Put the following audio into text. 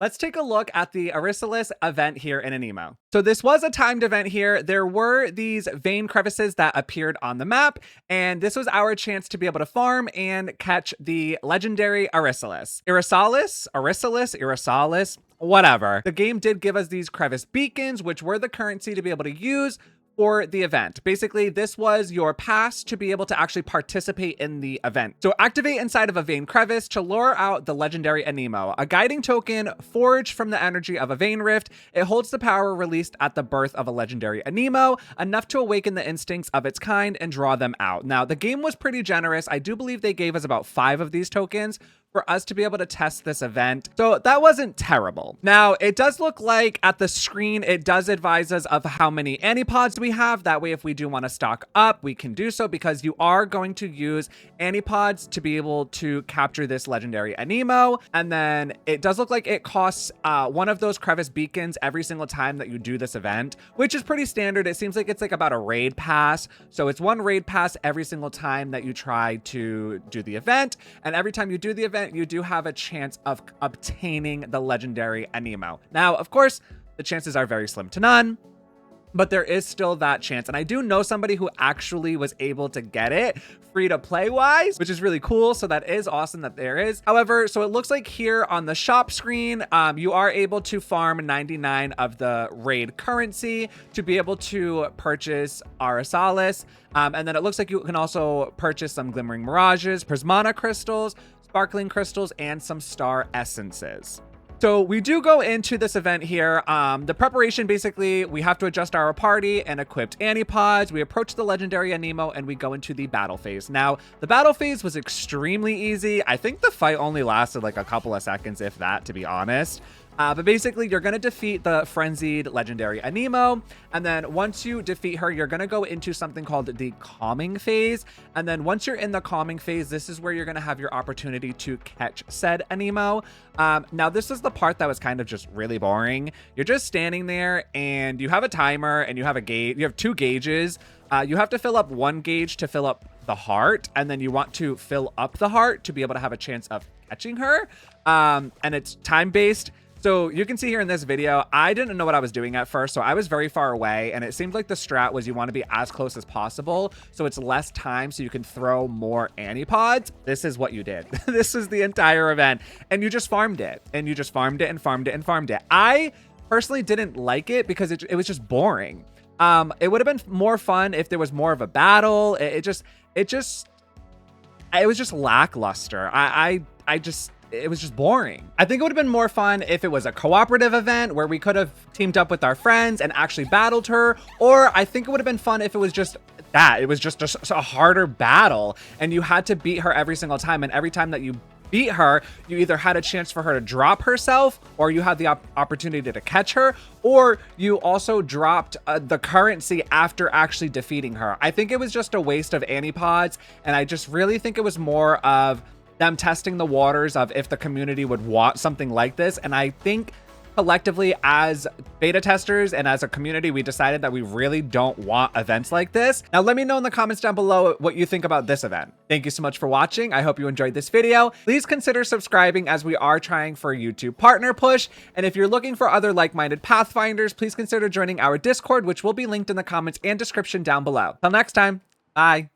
Let's take a look at the Irisalis event here in Aniimo. So this was a timed event here. There were these vein crevices that appeared on the map, and this was our chance to be able to farm and catch the legendary Irisalis. Irisalis, whatever. The game did give us these crevice beacons, which were the currency to be able to use for the event. Basically, this was your pass to be able to actually participate in the event. So activate inside of a vein crevice to lure out the legendary Aniimo, a guiding token forged from the energy of a vein rift. It holds the power released at the birth of a legendary Aniimo, enough to awaken the instincts of its kind and draw them out. Now, the game was pretty generous. I do believe they gave us about 5 of these tokens for us to be able to test this event. So that wasn't terrible. Now, it does look like at the screen, it does advise us of how many Anipods we have. That way, if we do want to stock up, we can do so because you are going to use Anipods to be able to capture this legendary Aniimo. And then it does look like it costs one of those crevice beacons every single time that you do this event, which is pretty standard. It seems like it's like about a raid pass. So it's one raid pass every single time that you try to do the event. And every time you do the event, you do have a chance of obtaining the legendary Aniimo. Now, of course, the chances are very slim to none, but there is still that chance. And I do know somebody who actually was able to get it free to play wise, which is really cool. So that is awesome that there is. However, so it looks like here on the shop screen, you are able to farm 99 of the raid currency to be able to purchase Irisalis. And then it looks like you can also purchase some glimmering mirages, prismana crystals, sparkling crystals, and some star essences. So we do go into this event here. The preparation, basically, we have to adjust our party and equipped Anipods. We approach the legendary Aniimo and we go into the battle phase. Now, the battle phase was extremely easy. I think the fight only lasted like a couple of seconds, if that, to be honest. But basically, you're going to defeat the frenzied legendary Aniimo. And then once you defeat her, you're going to go into something called the calming phase. And then once you're in the calming phase, this is where you're going to have your opportunity to catch said Aniimo. Now, this is the part that was kind of just really boring. You're just standing there and you have a timer and you have a gauge. You have 2 gauges. You have to fill up 1 gauge to fill up the heart. And then you want to fill up the heart to be able to have a chance of catching her. And it's time-based. So you can see here in this video, I didn't know what I was doing at first, so I was very far away, and it seemed like the strat was you want to be as close as possible, so it's less time so you can throw more Anipods. This is what you did. This is the entire event, and you just farmed it, and you just farmed it and farmed it and farmed it. I personally didn't like it because it was just boring. It would have been more fun if there was more of a battle. It was just lackluster. It was just boring. I think it would have been more fun if it was a cooperative event where we could have teamed up with our friends and actually battled her. Or I think it would have been fun if it was just that. It was just a harder battle and you had to beat her every single time. And every time that you beat her, you either had a chance for her to drop herself, or you had the opportunity to catch her, or you also dropped the currency after actually defeating her. I think it was just a waste of Anipods. And I just really think it was more of them testing the waters of if the community would want something like this. And I think collectively as beta testers and as a community, we decided that we really don't want events like this. Now, let me know in the comments down below what you think about this event. Thank you so much for watching. I hope you enjoyed this video. Please consider subscribing as we are trying for a YouTube partner push. And if you're looking for other like-minded Pathfinders, please consider joining our Discord, which will be linked in the comments and description down below. Till next time, bye.